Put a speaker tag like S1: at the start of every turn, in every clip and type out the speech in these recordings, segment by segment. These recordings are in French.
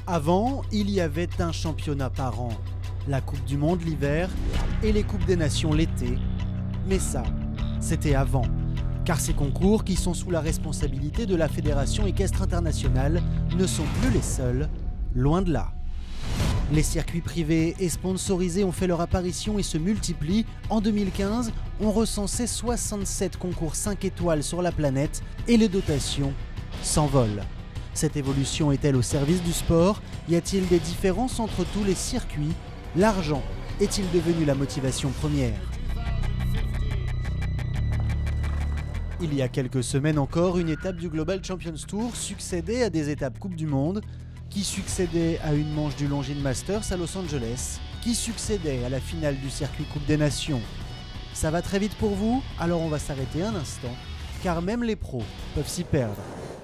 S1: Avant, il y avait un championnat par an. La Coupe du Monde l'hiver et les Coupes des Nations l'été. Mais ça, c'était avant. Car ces concours, qui sont sous la responsabilité de la Fédération équestre internationale, ne sont plus les seuls, loin de là. Les circuits privés et sponsorisés ont fait leur apparition et se multiplient. En 2015, on recensait 67 concours 5 étoiles sur la planète et les dotations s'envolent. Cette évolution est-elle au service du sport? Y a-t-il des différences entre tous les circuits? L'argent est-il devenu la motivation première? Il y a quelques semaines encore, une étape du Global Champions Tour succédait à des étapes Coupe du Monde, qui succédait à une manche du Longines Masters à Los Angeles, qui succédait à la finale du circuit Coupe des Nations. Ça va très vite pour vous? Alors on va s'arrêter un instant, car même les pros peuvent s'y perdre.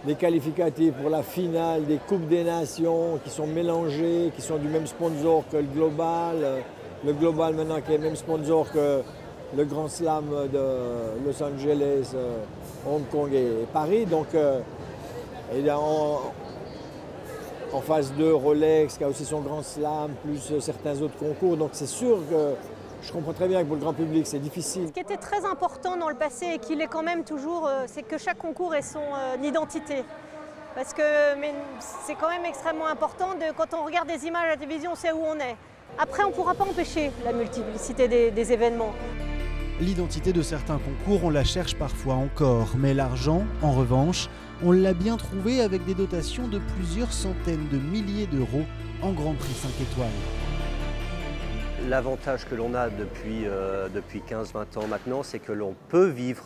S2: Les qualificatifs pour la finale des Coupes des Nations qui sont mélangés, qui sont du même sponsor que le Global. Le Global maintenant qui est le même sponsor que le Grand Slam de Los Angeles, Hong Kong et Paris. Donc, en phase 2, Rolex qui a aussi son Grand Slam, plus certains autres concours. Donc c'est sûr que je comprends très bien que pour le grand public c'est difficile.
S3: Ce qui était très important dans le passé et qu'il est quand même toujours, c'est que chaque concours ait son identité. Parce que c'est quand même extrêmement important, quand on regarde des images à la télévision, on sait où on est. Après, on ne pourra pas empêcher la multiplicité des événements.
S1: L'identité de certains concours, on la cherche parfois encore, mais l'argent, en revanche, on l'a bien trouvé avec des dotations de plusieurs centaines de milliers d'euros en Grand Prix 5 étoiles.
S4: L'avantage que l'on a depuis 15-20 ans maintenant, c'est que l'on peut vivre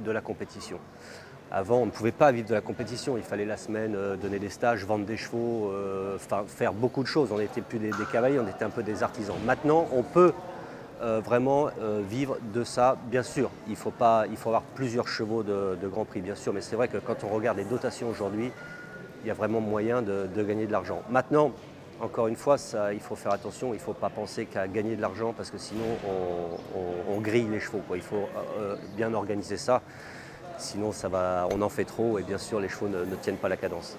S4: de la compétition. Avant, on ne pouvait pas vivre de la compétition, il fallait la semaine donner des stages, vendre des chevaux, faire beaucoup de choses. On n'était plus des cavaliers, on était un peu des artisans. Maintenant, on peut vraiment vivre de ça. Bien sûr, il faut avoir plusieurs chevaux de Grand Prix, bien sûr, mais c'est vrai que quand on regarde les dotations aujourd'hui, il y a vraiment moyen de gagner de l'argent. Maintenant, encore une fois, il faut faire attention, il ne faut pas penser qu'à gagner de l'argent parce que sinon on grille les chevaux, quoi. Il faut bien organiser ça, sinon on en fait trop et bien sûr les chevaux ne tiennent pas la cadence.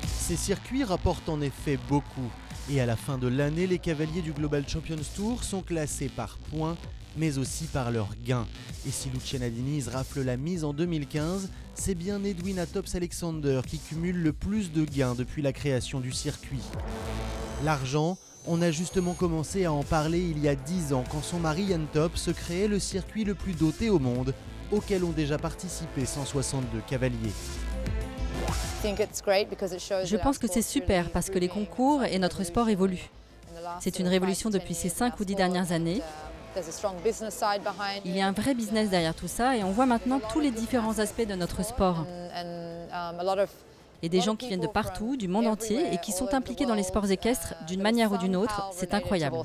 S1: Ces circuits rapportent en effet beaucoup. Et à la fin de l'année, les cavaliers du Global Champions Tour sont classés par points, mais aussi par leurs gains. Et si Luciana Diniz rafle la mise en 2015, c'est bien Edwina Tops-Alexander qui cumule le plus de gains depuis la création du circuit. L'argent, on a justement commencé à en parler il y a 10 ans quand son mari Ian Tops créait le circuit le plus doté au monde, auquel ont déjà participé 162 cavaliers.
S5: Je pense que c'est super parce que les concours et notre sport évoluent. C'est une révolution depuis ces 5 ou 10 dernières années. Il y a un vrai business derrière tout ça et on voit maintenant tous les différents aspects de notre sport. Et des gens qui viennent de partout, du monde entier et qui sont impliqués dans les sports équestres d'une manière ou d'une autre, c'est incroyable.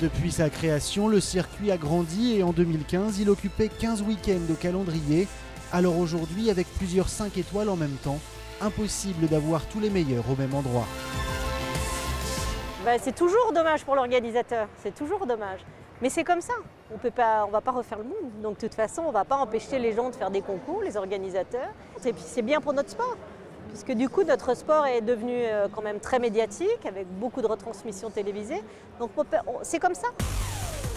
S1: Depuis sa création, le circuit a grandi et en 2015, il occupait 15 week-ends au calendrier. Alors aujourd'hui, avec plusieurs 5 étoiles en même temps, impossible d'avoir tous les meilleurs au même endroit.
S3: C'est toujours dommage pour l'organisateur, c'est toujours dommage. Mais c'est comme ça, on ne va pas refaire le monde. Donc de toute façon, on ne va pas empêcher les gens de faire des concours, les organisateurs. Et puis c'est bien pour notre sport, puisque du coup notre sport est devenu quand même très médiatique, avec beaucoup de retransmissions télévisées. Donc c'est comme ça.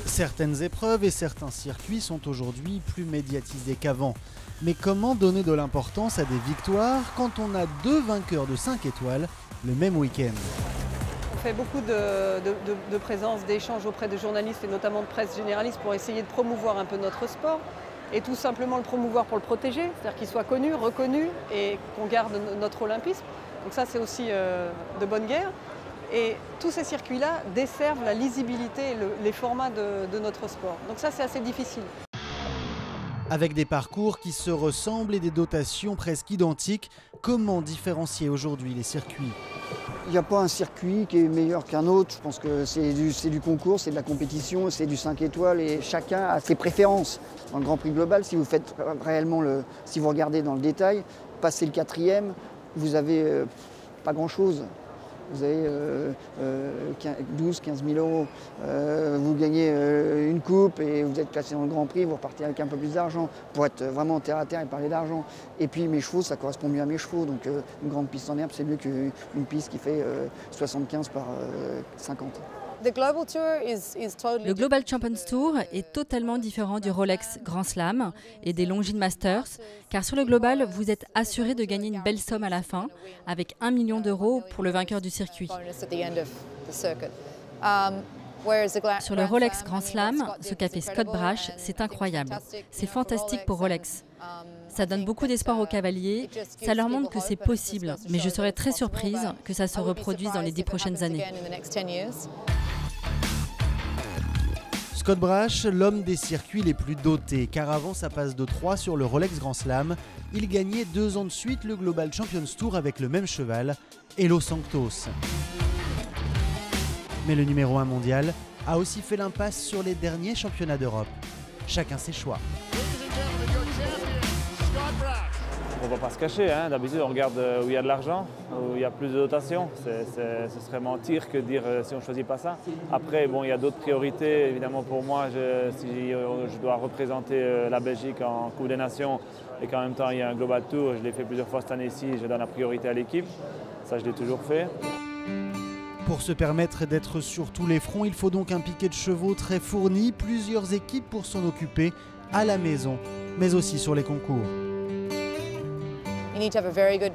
S1: Certaines épreuves et certains circuits sont aujourd'hui plus médiatisés qu'avant. Mais comment donner de l'importance à des victoires quand on a 2 vainqueurs de 5 étoiles le même week-end?
S6: On fait beaucoup de présence, d'échanges auprès de journalistes et notamment de presse généraliste pour essayer de promouvoir un peu notre sport et tout simplement le promouvoir pour le protéger, c'est-à-dire qu'il soit connu, reconnu et qu'on garde notre olympisme. Donc ça c'est aussi de bonne guerre. Et tous ces circuits-là desservent la lisibilité et les formats de notre sport. Donc ça c'est assez difficile.
S1: Avec des parcours qui se ressemblent et des dotations presque identiques, comment différencier aujourd'hui les circuits?
S7: Il n'y a pas un circuit qui est meilleur qu'un autre. Je pense que c'est du concours, c'est de la compétition, c'est du 5 étoiles et chacun a ses préférences. Dans le Grand Prix Global, si vous faites réellement si vous regardez dans le détail, passer le 4e, vous n'avez pas grand-chose. Vous avez 12-15 000 euros. Vous gagnez une coupe et vous êtes classé dans le Grand Prix, vous repartez avec un peu plus d'argent pour être vraiment terre à terre et parler d'argent. Et puis mes chevaux, ça correspond mieux à mes chevaux. Donc une grande piste en herbe, c'est mieux qu'une piste qui fait 75 par 50.
S5: Le Global Champions Tour est totalement différent du Rolex Grand Slam et des Longines Masters, car sur le Global, vous êtes assuré de gagner une belle somme à la fin, avec 1 million d'euros pour le vainqueur du circuit. Sur le Rolex Grand Slam, ce qu'a fait Scott Brash, c'est incroyable. C'est fantastique pour Rolex. Ça donne beaucoup d'espoir aux cavaliers, ça leur montre que c'est possible, mais je serais très surprise que ça se reproduise dans les 10 prochaines années.
S1: Scott Brash, l'homme des circuits les plus dotés, car avant sa passe de 3 sur le Rolex Grand Slam, il gagnait 2 ans de suite le Global Champions Tour avec le même cheval, Hello Sanctos. Mais le numéro 1 mondial a aussi fait l'impasse sur les derniers championnats d'Europe. Chacun ses choix.
S8: On ne va pas se cacher, hein. D'habitude on regarde où il y a de l'argent, où il y a plus de dotation. Ce serait mentir que de dire si on ne choisit pas ça. Après, bon, il y a d'autres priorités. Évidemment pour moi, si je dois représenter la Belgique en Coupe des Nations et qu'en même temps il y a un Global Tour, je l'ai fait plusieurs fois cette année-ci, je donne la priorité à l'équipe. Ça, je l'ai toujours fait.
S1: Pour se permettre d'être sur tous les fronts, il faut donc un piquet de chevaux très fourni, plusieurs équipes pour s'en occuper à la maison, mais aussi sur les concours.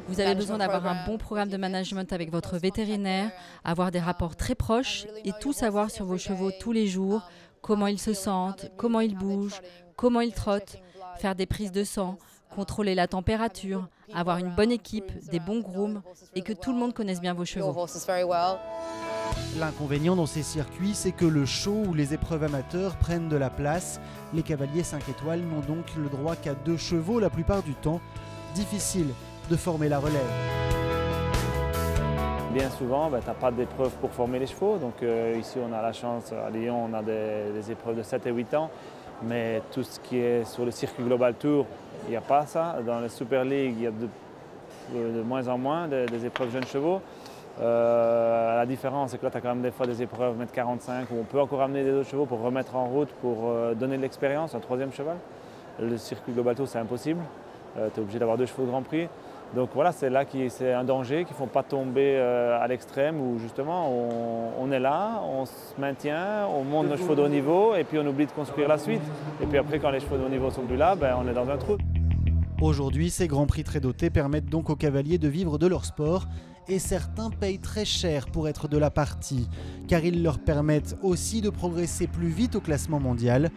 S5: Vous avez besoin d'avoir un bon programme de management avec votre vétérinaire, avoir des rapports très proches et tout savoir sur vos chevaux tous les jours, comment ils se sentent, comment ils bougent, comment ils trottent, faire des prises de sang, contrôler la température, avoir une bonne équipe, des bons grooms et que tout le monde connaisse bien vos chevaux.
S1: L'inconvénient dans ces circuits, c'est que le show ou les épreuves amateurs prennent de la place. Les cavaliers 5 étoiles n'ont donc le droit qu'à 2 chevaux la plupart du temps. Difficile de former la relève.
S8: Bien souvent, tu n'as pas d'épreuve pour former les chevaux. Donc ici, on a la chance, à Lyon, on a des épreuves de 7 et 8 ans. Mais tout ce qui est sur le circuit Global Tour, il n'y a pas ça. Dans la Super League, il y a de moins en moins des épreuves jeunes chevaux. La différence, c'est que là, tu as quand même des fois des épreuves 1m45 où on peut encore amener des autres chevaux pour remettre en route, pour donner de l'expérience, un 3e cheval. Le circuit Global Tour, c'est impossible. Tu es obligé d'avoir 2 chevaux de Grand Prix. Donc voilà, c'est là que c'est un danger qu'il ne faut pas tomber à l'extrême où justement on est là, on se maintient, on monte nos chevaux de haut niveau et puis on oublie de construire la suite. Et puis après, quand les chevaux de haut niveau sont plus là, on est dans un trou.
S1: Aujourd'hui, ces grands prix très dotés permettent donc aux cavaliers de vivre de leur sport et certains payent très cher pour être de la partie, car ils leur permettent aussi de progresser plus vite au classement mondial.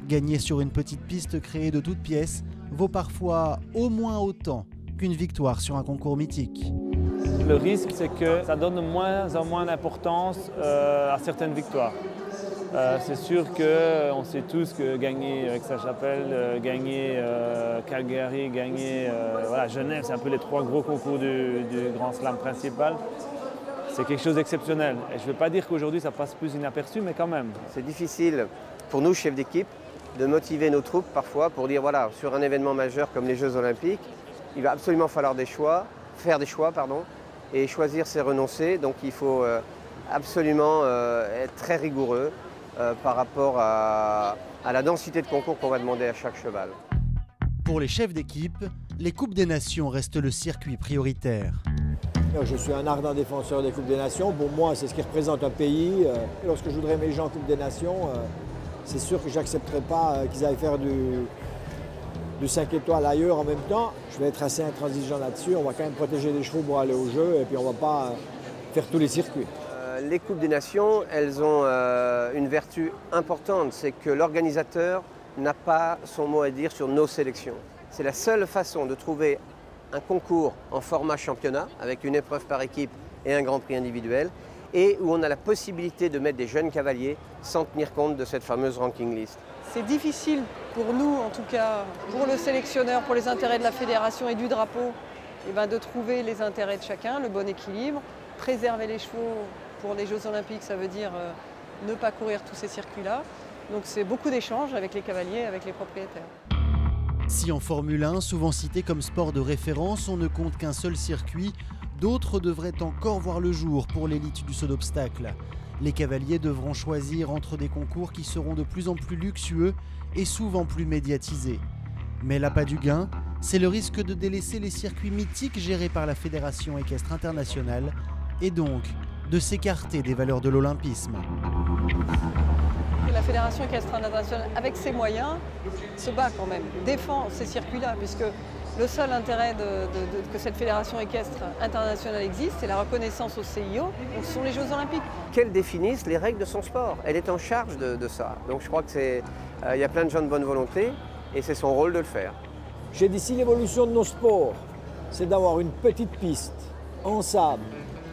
S1: Gagner sur une petite piste créée de toutes pièces vaut parfois au moins autant qu'une victoire sur un concours mythique.
S8: Le risque, c'est que ça donne de moins en moins d'importance à certaines victoires. C'est sûr qu'on sait tous que gagner Aix-la-Chapelle, gagner Calgary, gagner Genève, c'est un peu les 3 gros concours du Grand Slam principal. C'est quelque chose d'exceptionnel. Et je ne veux pas dire qu'aujourd'hui ça passe plus inaperçu, mais quand même.
S4: C'est difficile pour nous, chefs d'équipe, de motiver nos troupes parfois pour dire voilà, sur un événement majeur comme les Jeux Olympiques, il va absolument falloir faire des choix, et choisir c'est renoncer. Donc il faut absolument être très rigoureux par rapport à la densité de concours qu'on va demander à chaque cheval.
S1: Pour les chefs d'équipe, les Coupes des Nations restent le circuit prioritaire.
S2: Je suis un ardent défenseur des Coupes des Nations. Pour moi, c'est ce qui représente un pays. Lorsque je voudrais mes gens en Coupe des Nations, c'est sûr que je n'accepterai pas qu'ils aillent faire du 5 étoiles ailleurs en même temps. Je vais être assez intransigeant là-dessus. On va quand même protéger les chevaux pour aller au jeu et puis on ne va pas faire tous les circuits.
S4: Les Coupes des Nations, elles ont une vertu importante, c'est que l'organisateur n'a pas son mot à dire sur nos sélections. C'est la seule façon de trouver un concours en format championnat, avec une épreuve par équipe et un Grand Prix individuel, et où on a la possibilité de mettre des jeunes cavaliers sans tenir compte de cette fameuse ranking list.
S6: C'est difficile pour nous, en tout cas, pour le sélectionneur, pour les intérêts de la fédération et du drapeau, de trouver les intérêts de chacun, le bon équilibre, préserver les chevaux pour les Jeux Olympiques, ça veut dire ne pas courir tous ces circuits-là. Donc c'est beaucoup d'échanges avec les cavaliers, avec les propriétaires.
S1: Si en Formule 1, souvent cité comme sport de référence, on ne compte qu'un seul circuit, D'autres devraient encore voir le jour pour l'élite du saut d'obstacle. Les cavaliers devront choisir entre des concours qui seront de plus en plus luxueux et souvent plus médiatisés. Mais l'appât du gain, c'est le risque de délaisser les circuits mythiques gérés par la Fédération équestre internationale et donc de s'écarter des valeurs de l'olympisme.
S6: La Fédération équestre internationale, avec ses moyens, se bat quand même, défend ces circuits-là, puisque le seul intérêt que cette Fédération équestre internationale existe, c'est la reconnaissance au CIO, donc ce sont les Jeux olympiques.
S9: Qu'elle définisse les règles de son sport. Elle est en charge de ça. Donc je crois qu'il y a plein de gens de bonne volonté et c'est son rôle de le faire.
S2: J'ai dit, si l'évolution de nos sports, c'est d'avoir une petite piste en sable,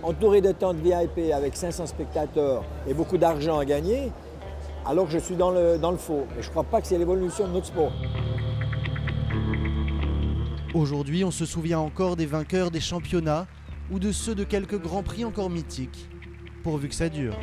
S2: entourée de tentes VIP avec 500 spectateurs et beaucoup d'argent à gagner, alors je suis dans le faux. Mais je ne crois pas que c'est l'évolution de notre sport.
S1: Aujourd'hui, on se souvient encore des vainqueurs des championnats ou de ceux de quelques grands prix encore mythiques, pourvu que ça dure.